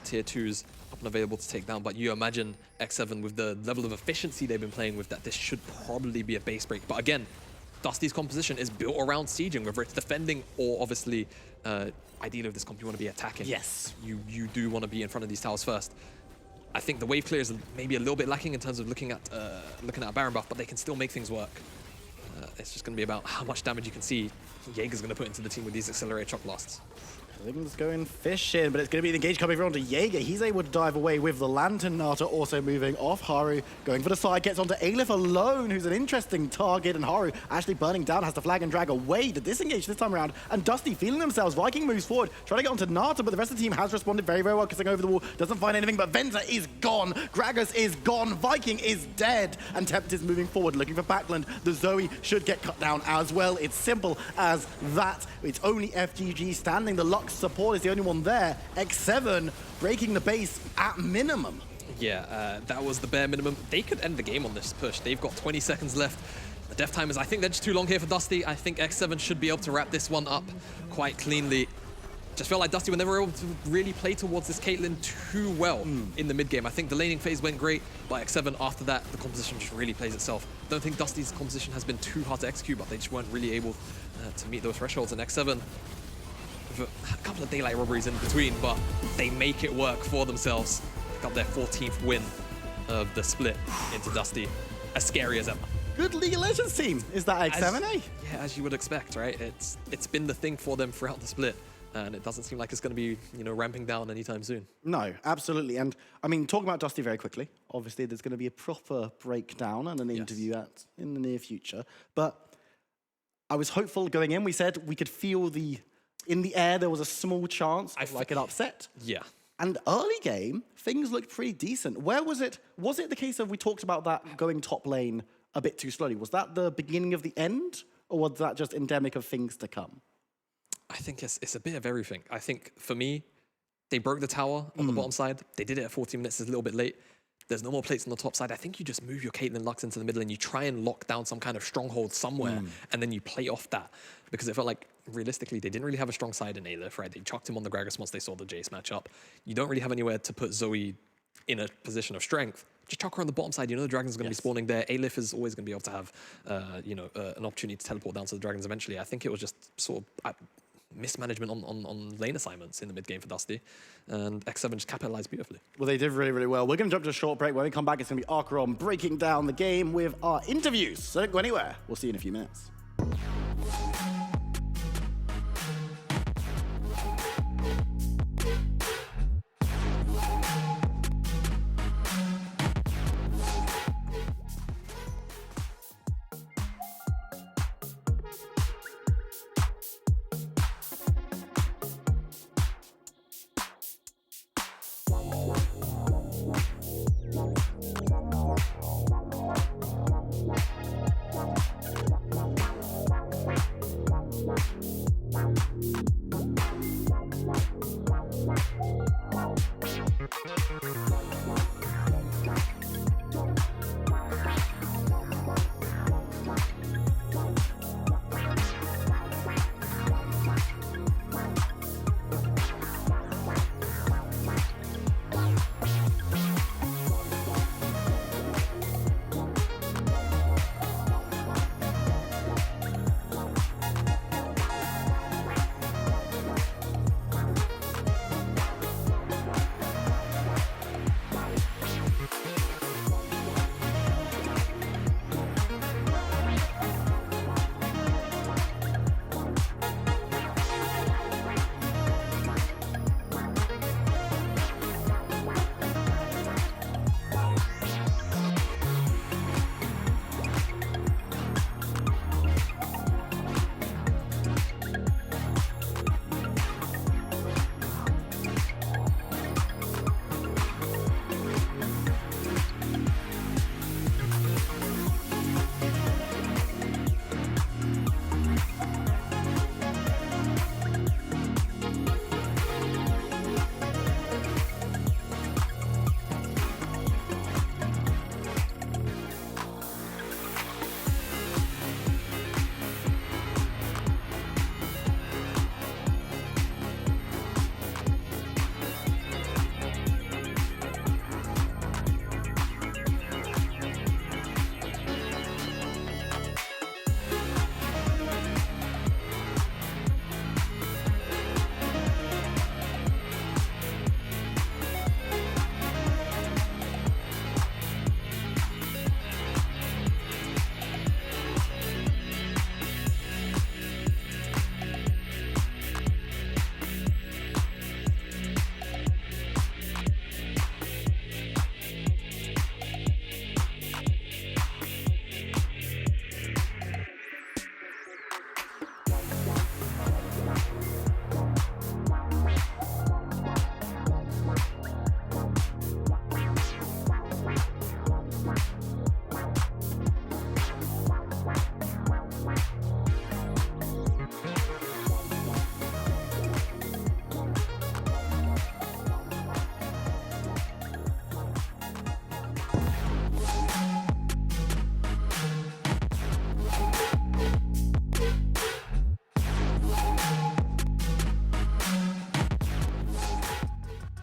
tier 2s up and available to take down. But you imagine X7 with the level of efficiency they've been playing with, that this should probably be a base break. But again, Dusty's composition is built around sieging, whether it's defending or obviously, ideally with this comp you want to be attacking. Yes. You do want to be in front of these towers first. I think the wave clear is maybe a little bit lacking in terms of looking at a Baron buff, but they can still make things work. It's just going to be about how much damage you can see Jaeger's going to put into the team with these accelerated shock blasts. Things going fishing, but it's going to be the engage coming onto Jaeger. He's able to dive away with the Lantern. Nata also moving off. Haru going for the side, gets onto Aleph alone, who's an interesting target, and Haru actually burning down, has to flag and drag away to disengage this time around, and Dusty feeling themselves. Viking moves forward, trying to get onto Nata, but the rest of the team has responded very, very well, kissing over the wall, doesn't find anything, but Venza is gone, Gragas is gone, Viking is dead, and Tempt is moving forward, looking for Backland. The Zoe should get cut down as well. It's simple as that. It's only FGG standing. The Lux support is the only one there. X7 breaking the base at minimum. Yeah, that was the bare minimum. They could end the game on this push. They've got 20 seconds left. The death timers, I think they're just too long here for Dusty. I think X7 should be able to wrap this one up quite cleanly. Just felt like Dusty were never able to really play towards this Caitlyn too well in the mid game. I think the laning phase went great, but X7 after that, the composition just really plays itself. Don't think Dusty's composition has been too hard to execute, but they just weren't really able to meet those thresholds. And X7, with a couple of daylight robberies in between, but they make it work for themselves. Pick up their 14th win of the split into Dusty. As scary as ever. Good League of Legends team. Is that X7, eh? Yeah, as you would expect, right? It's been the thing for them throughout the split. And it doesn't seem like it's going to be, ramping down anytime soon. No, absolutely. And I mean, talking about Dusty very quickly, obviously there's going to be a proper breakdown and an interview in the near future. But I was hopeful going in. We said we could feel in the air there was a small chance of like an upset. Yeah. And early game, things looked pretty decent. Where was it? Was it the case of we talked about that going top lane a bit too slowly? Was that the beginning of the end? Or was that just endemic of things to come? I think it's a bit of everything. I think for me, they broke the tower on the bottom side. They did it at 40 minutes, it's a little bit late. There's no more plates on the top side. I think you just move your Caitlyn Lux into the middle and you try and lock down some kind of stronghold somewhere and then you play off that. Because it felt like, realistically, they didn't really have a strong side in Aleph, right? They chucked him on the Gragas once they saw the Jace matchup. You don't really have anywhere to put Zoe in a position of strength. Just chuck her on the bottom side. The Dragon's going to be spawning there. Aleph is always going to be able to have, an opportunity to teleport down to the Dragons eventually. I think it was just sort of mismanagement on lane assignments in the mid game for Dusty, and X7 just capitalized beautifully. Well, they did really, really well. We're going to jump to a short break. When we come back, it's going to be Archeron breaking down the game with our interviews. So don't go anywhere. We'll see you in a few minutes.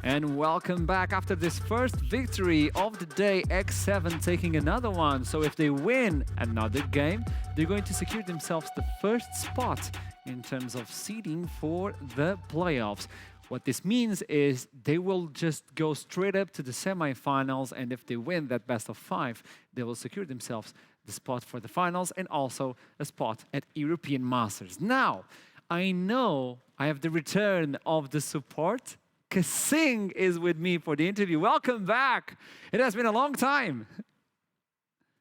And welcome back after this first victory of the day, X7 taking another one. So if they win another game, they're going to secure themselves the first spot in terms of seeding for the playoffs. What this means is they will just go straight up to the semifinals, and if they win that best of 5, they will secure themselves the spot for the finals and also a spot at European Masters. Now, I know I have the return of the support. Kasing is with me for the interview. Welcome back. It has been a long time.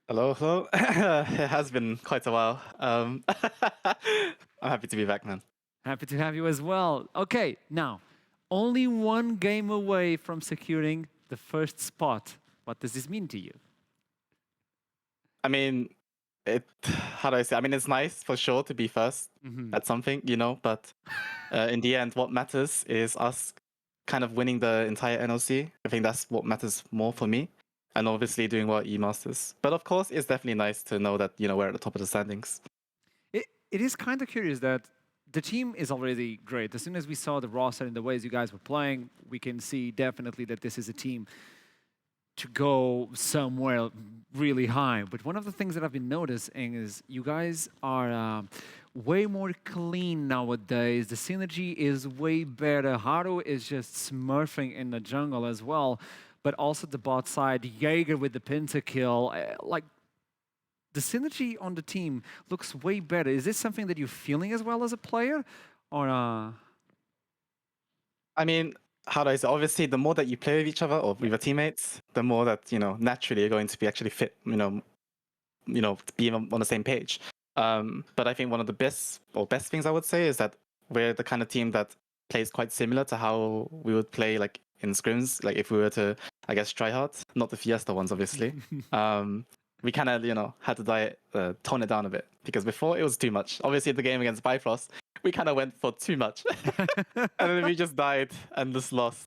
Hello, hello. It has been quite a while. I'm happy to be back, man. Happy to have you as well. Okay, now, only one game away from securing the first spot. What does this mean to you? I mean, how do I say? I mean, it's nice for sure to be first at something, you know, but in the end, what matters is us kind of winning the entire NLC. I think that's what matters more for me. And obviously doing well at E-Masters. But of course, it's definitely nice to know that, you know, we're at the top of the standings. It is kind of curious that the team is already great. As soon as we saw the roster and the ways you guys were playing, we can see definitely that this is a team to go somewhere really high. But one of the things that I've been noticing is you guys are way more clean nowadays. The synergy is way better. Haru is just smurfing in the jungle as well. But also the bot side, Jaeger with the pentakill. Like, the synergy on the team looks way better. Is this something that you're feeling as well as a player? Or I mean, how do I say? Obviously, the more that you play with each other or with your teammates, the more that, you know, naturally you're going to be actually fit, you know, be on the same page. But I think one of the best things I would say is that we're the kind of team that plays quite similar to how we would play like in scrims, like if we were to, I guess, try hard, not the Fiesta ones, obviously. We kind of, you know, had to tone it down a bit because before it was too much. Obviously, the game against Bifrost, we kind of went for too much. And then we just died and just lost.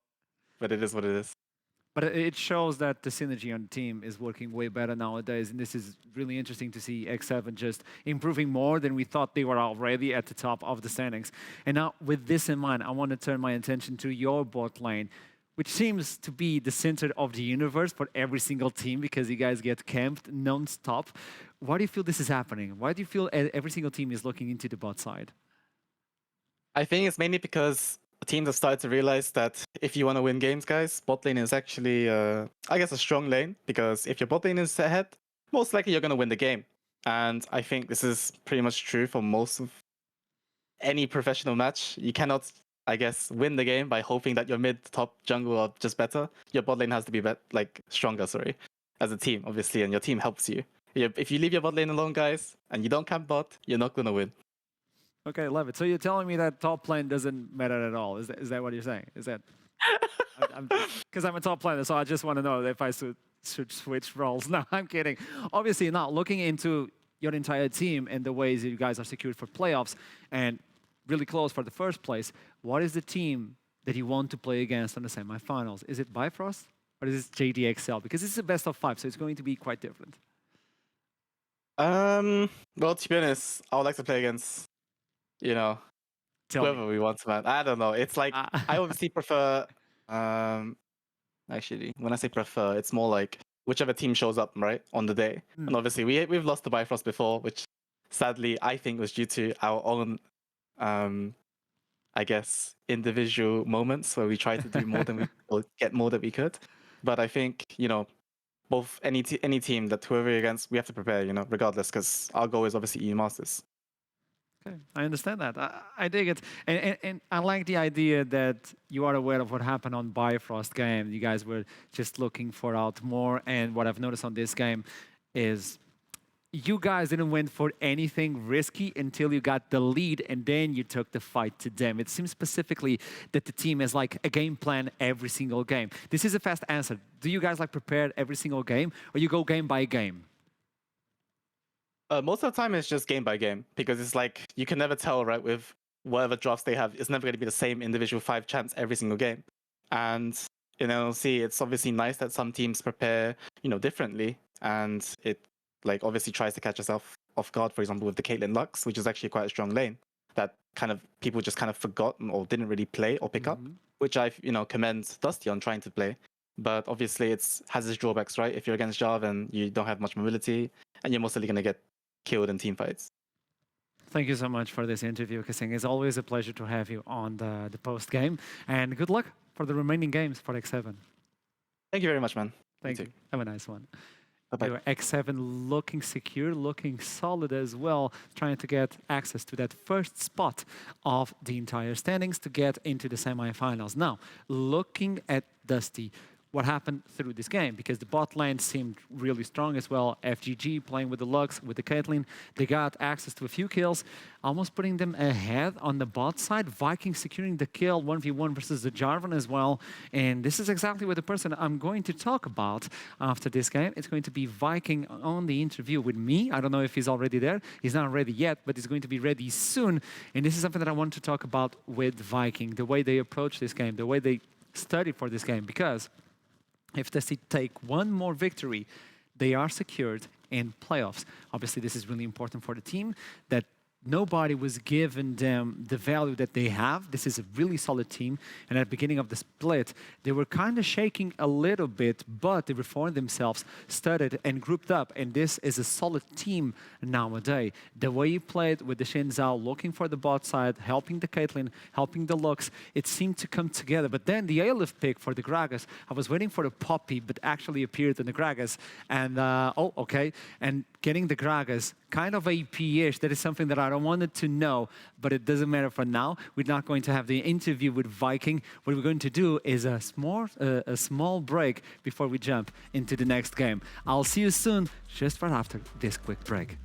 But it is what it is. But it shows that the synergy on the team is working way better nowadays. And this is really interesting to see X7 just improving more than we thought they were already at the top of the standings. And now, with this in mind, I want to turn my attention to your bot lane, which seems to be the center of the universe for every single team because you guys get camped non-stop. Why do you feel this is happening? Why do you feel every single team is looking into the bot side? I think it's mainly because teams have started to realize that if you want to win games, guys, bot lane is actually, I guess, a strong lane because if your bot lane is ahead, most likely you're going to win the game. And I think this is pretty much true for most of any professional match. You cannot, I guess, win the game by hoping that your mid, top, jungle are just better. Your bot lane has to be stronger, as a team, obviously, and your team helps you. If you leave your bot lane alone, guys, and you don't camp bot, you're not going to win. Okay, love it. So you're telling me that top lane doesn't matter at all. Is that what you're saying? Is that... Because I'm a top laner, so I just want to know if I should switch roles. No, I'm kidding. Obviously, now looking into your entire team and the ways that you guys are secured for playoffs and really close for the first place, what is the team that you want to play against on the semifinals? Is it Bifrost or is it JDXL? Because this is a best of 5, so it's going to be quite different. Well, to be honest, I would like to play against, you know, whoever we want, man. I don't know. It's like I obviously prefer. Actually, when I say prefer, it's more like whichever team shows up right on the day. And obviously, we've lost to Bifrost before, which sadly I think was due to our own, I guess, individual moments where we tried to do more than we or get more than we could. But I think, you know, both any team that whoever we're against, we have to prepare, you know, regardless, because our goal is obviously EU Masters. Okay, I understand that. I dig it. And I like the idea that you are aware of what happened on Bifrost game. You guys were just looking for out more. And what I've noticed on this game is you guys didn't went for anything risky until you got the lead, and then you took the fight to them. It seems specifically that the team has like a game plan every single game. This is a fast answer. Do you guys like prepare every single game, or you go game by game? Most of the time, it's just game by game because it's like you can never tell, right? With whatever drafts they have, it's never going to be the same individual 5 champs every single game. And in NLC, it's obviously nice that some teams prepare, you know, differently, and it like obviously tries to catch yourself off guard. For example, with the Caitlyn Lux, which is actually quite a strong lane. that kind of people just kind of forgot or didn't really play or pick up, which I commend Dusty on trying to play. But obviously has its drawbacks, right? If you're against Jarvan and you don't have much mobility, and you're mostly going to get killed in team fights. Thank you so much for this interview, Kasing. It's always a pleasure to have you on the post game, and good luck for the remaining games for X7. Thank you very much, man. Thank you. Have a nice one. Bye-bye. Your X7 looking secure, looking solid as well, trying to get access to that first spot of the entire standings to get into the semifinals. Now, looking at Dusty, what happened through this game, because the bot lane seemed really strong as well. FGG playing with the Lux, with the Caitlyn, they got access to a few kills, almost putting them ahead on the bot side. Vikings securing the kill, 1v1 versus the Jarvan as well. And this is exactly what the person I'm going to talk about after this game. It's going to be Viking on the interview with me. I don't know if he's already there. He's not ready yet, but he's going to be ready soon. And this is something that I want to talk about with Viking, the way they approach this game, the way they study for this game, because if they take one more victory, they are secured in playoffs. Obviously, this is really important for the team, that nobody was giving them the value that they have. This is a really solid team. And at the beginning of the split, they were kind of shaking a little bit, but they reformed themselves, studied, and grouped up. And this is a solid team nowadays. The way you played with the Xin Zhao, looking for the bot side, helping the Caitlyn, helping the Lux, it seemed to come together. But then the Aleph pick for the Gragas, I was waiting for the Poppy, but actually appeared in the Gragas. And, oh, okay. And getting the Gragas, kind of AP-ish, that is something that I don't wanted to know, but it doesn't matter for now. We're not going to have the interview with Viking. What we're going to do is a small break before we jump into the next game. I'll see you soon, just right after this quick break.